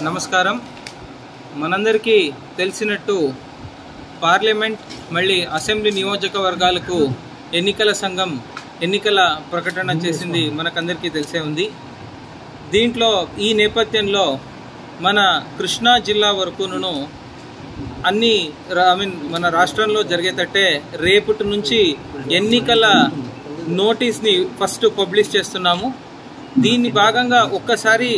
నమస్కారం. మనందరికీ తెలిసినట్టు పార్లమెంట్ మళ్ళీ అసెంబ్లీ నియోజకవర్గాలకు ఎన్నికల సంఘం ఎన్నికల ప్రకటన చేసింది మనకందరికీ తెలిసే ఉంది. దీంట్లో ఈ నేపథ్యంలో మన కృష్ణా జిల్లా వరకును అన్ని మన రాష్ట్రంలో జరిగేటట్టే రేపటి నుంచి ఎన్నికల నోటీస్ని ఫస్ట్ పబ్లిష్ చేస్తున్నాము. దీన్ని భాగంగా ఒక్కసారి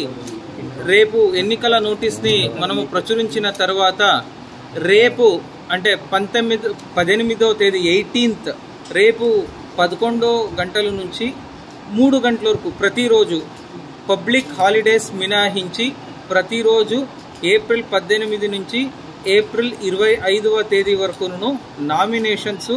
రేపు ఎన్నికల నోటీస్ని మనము ప్రచురించిన తర్వాత రేపు అంటే 18వ తేదీ 18th రేపు 11 గంటల నుంచి 3 గంటల వరకు ప్రతిరోజు పబ్లిక్ హాలిడేస్ మినహాయించి ప్రతిరోజు ఏప్రిల్ 18 నుంచి ఏప్రిల్ 25వ తేదీ వరకును నామినేషన్స్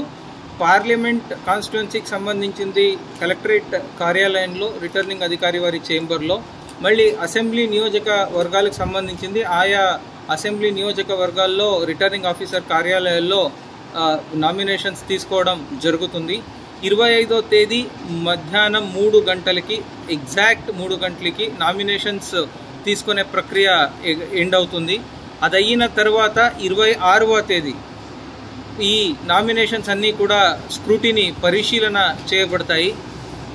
పార్లమెంట్ కాన్స్టిట్యుయెన్సీకి సంబంధించింది కలెక్టరేట్ కార్యాలయంలో రిటర్నింగ్ అధికారి వారి చేంబర్లో, మళ్ళీ అసెంబ్లీ నియోజకవర్గాలకు సంబంధించింది ఆయా అసెంబ్లీ నియోజకవర్గాల్లో రిటర్నింగ్ ఆఫీసర్ కార్యాలయాల్లో నామినేషన్స్ తీసుకోవడం జరుగుతుంది. 25వ తేదీ మధ్యాహ్నం 3 గంటలకి ఎగ్జాక్ట్ 3 గంటలకి నామినేషన్స్ తీసుకునే ప్రక్రియ ఎండ్ అవుతుంది. అది అయిన తర్వాత 26వ తేదీ ఈ నామినేషన్స్ అన్నీ కూడా స్క్రూటినీ పరిశీలన చేయబడతాయి.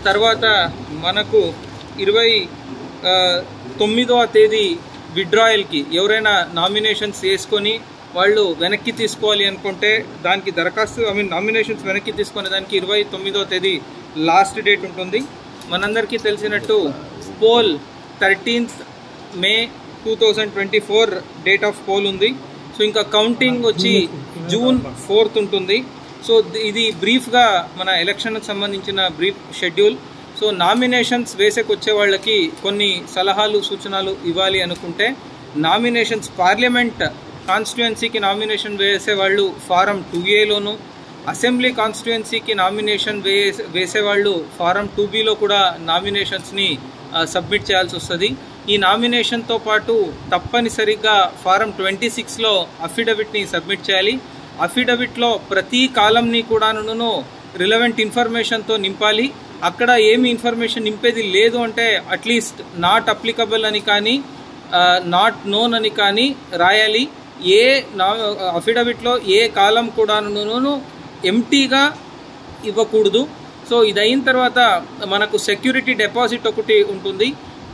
తర్వాత మనకు 29వ తేదీ విత్డ్రాయల్కి ఎవరైనా నామినేషన్స్ వేసుకొని వాళ్ళు వెనక్కి తీసుకోవాలి అనుకుంటే దానికి నామినేషన్స్ వెనక్కి తీసుకునే దానికి 29వ తేదీ లాస్ట్ డేట్ ఉంటుంది. మనందరికీ తెలిసినట్టు poll 13th May 2024 date of poll ఉంది. సో ఇంకా కౌంటింగ్ వచ్చి జూన్ 4th ఉంటుంది. సో ఇది బ్రీఫ్గా మన ఎలక్షన్కి సంబంధించిన బ్రీఫ్ షెడ్యూల్. సో నామినేషన్స్ వేసేకొచ్చే వాళ్ళకి కొన్ని సలహాలు సూచనలు ఇవ్వాలి అనుకుంటే నామినేషన్స్ పార్లమెంట్ కాన్స్టిట్యుయెన్సీకి నామినేషన్ వేసేవాళ్ళు ఫారం 2A అసెంబ్లీ కాన్స్టిట్యుయెన్సీకి నామినేషన్ వేసేవాళ్ళు ఫారం 2Bలో కూడా నామినేషన్స్ని సబ్మిట్ చేయాల్సి వస్తుంది. ఈ నామినేషన్తో పాటు తప్పనిసరిగా ఫారం 26లో అఫిడవిట్ని సబ్మిట్ చేయాలి. అఫిడవిట్లో ప్రతి కాలంని కూడాను రిలవెంట్ ఇన్ఫర్మేషన్తో నింపాలి. అక్కడ ఏమి ఇన్ఫర్మేషన్ నింపేది లేదు అంటే అట్లీస్ట్ నాట్ అప్లికబుల్ అని కానీ నాట్ నోన్ అని కానీ రాయాలి. అఫిడవిట్లో ఏ కాలం కూడాను ఎంటీగా ఇవ్వకూడదు. సో ఇది అయిన తర్వాత మనకు సెక్యూరిటీ డిపాజిట్ ఒకటి ఉంటుంది.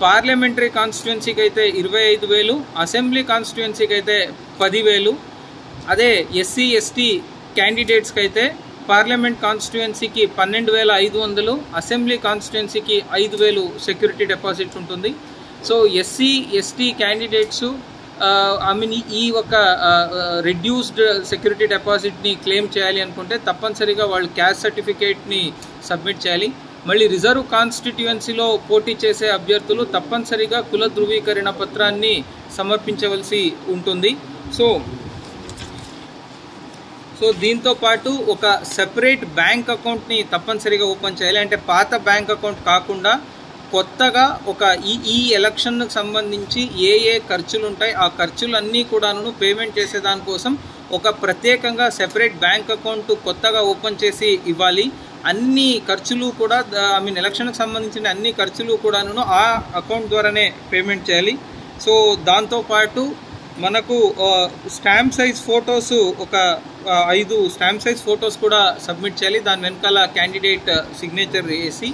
పార్లమెంటరీ కాన్స్టిట్యుయెన్సీకి అయితే 25,000, అసెంబ్లీ కాన్స్టిట్యుయెన్సీకి అయితే 10,000. అదే SC ST క్యాండిడేట్స్కి అయితే పార్లమెంట్ కాన్స్టిట్యుయెన్సీకి 12,500, అసెంబ్లీ కాన్స్టిట్యుయెన్సీకి 5,000 సెక్యూరిటీ డిపాజిట్ ఉంటుంది. సో SC ST క్యాండిడేట్స్ ఈ ఒక రెడ్యూస్డ్ సెక్యూరిటీ డిపాజిట్ని క్లెయిమ్ చేయాలి అనుకుంటే తప్పనిసరిగా వాళ్ళు క్యాస్ట్ సర్టిఫికేట్ని సబ్మిట్ చేయాలి. మళ్ళీ రిజర్వ్ కాన్స్టిట్యుయెన్సీలో పోటీ చేసే అభ్యర్థులు తప్పనిసరిగా కుల ధృవీకరణ పత్రాన్ని సమర్పించవలసి ఉంటుంది. సో దీంతో పాటు ఒక సెపరేట్ బ్యాంక్ అకౌంట్ని తప్పనిసరిగా ఓపెన్ చేయాలి. అంటే పాత బ్యాంక్ అకౌంట్ కాకుండా కొత్తగా ఒక ఈ ఎలక్షన్కు సంబంధించి ఏ ఖర్చులు ఉంటాయి ఆ ఖర్చులన్నీ కూడాను పేమెంట్ చేసే దానికోసం ఒక ప్రత్యేకంగా సెపరేట్ బ్యాంక్ అకౌంట్ కొత్తగా ఓపెన్ చేసి ఇవ్వాలి. అన్ని ఖర్చులు కూడా ఎలక్షన్కి సంబంధించిన అన్ని ఖర్చులు కూడాను ఆ అకౌంట్ ద్వారానే పేమెంట్ చేయాలి. సో దాంతోపాటు మనకు స్టాంప్ సైజ్ ఫొటోస్ ఒక 5 స్టాంప్ సైజ్ ఫొటోస్ కూడా సబ్మిట్ చేయాలి. దాని వెనకాల క్యాండిడేట్ సిగ్నేచర్ వేసి.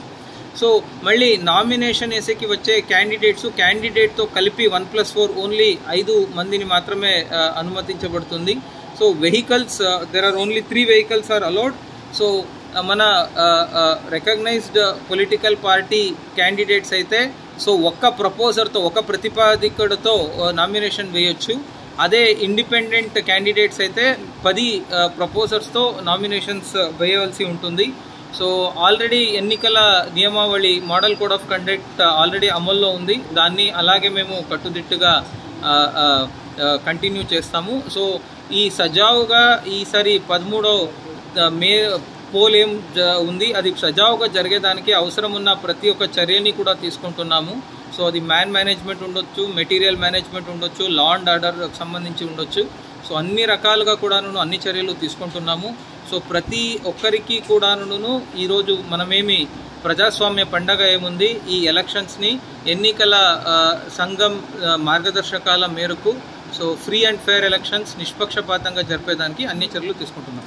సో మళ్ళీ నామినేషన్ వేసేకి వచ్చే క్యాండిడేట్తో కలిపి 1+4 ఓన్లీ 5 మందిని మాత్రమే అనుమతించబడుతుంది. So vehicles there are only 3 vehicles are allowed. So మన రికగ్నైజ్డ్ పొలిటికల్ పార్టీ క్యాండిడేట్స్ అయితే ఒక్క ప్రపోజర్తో ఒక ప్రతిపాదికుడితో నామినేషన్ వేయొచ్చు. అదే ఇండిపెండెంట్ క్యాండిడేట్స్ అయితే 10 ప్రపోజర్స్తో నామినేషన్స్ వేయవలసి ఉంటుంది. సో ఆల్రెడీ ఎన్నికల నియమావళి model code of conduct already అమల్లో ఉంది. దాన్ని అలాగే మేము కట్టుదిట్టుగా కంటిన్యూ చేస్తాము. సో ఈ సజావుగా ఈసారి 13వ మే పోల్ ఏం ఉంది అది సజావుగా జరిగేదానికి అవసరం ఉన్న ప్రతి ఒక్క చర్యని కూడా తీసుకుంటున్నాము. సో అది మ్యాన్ మేనేజ్మెంట్ ఉండొచ్చు, మెటీరియల్ మేనేజ్మెంట్ ఉండొచ్చు, లా అండ్ ఆర్డర్ సంబంధించి ఉండొచ్చు. సో అన్ని రకాలుగా కూడాను అన్ని చర్యలు తీసుకుంటున్నాము. సో ప్రతి ఒక్కరికి కూడాను ఈరోజు మనమేమి ప్రజాస్వామ్య పండగ ఏముంది, ఈ ఎలక్షన్స్ని ఎన్నికల సంఘం మార్గదర్శకాల మేరకు so free and fair elections నిష్పక్షపాతంగా జరిపేదానికి అన్ని చర్యలు తీసుకుంటున్నాం.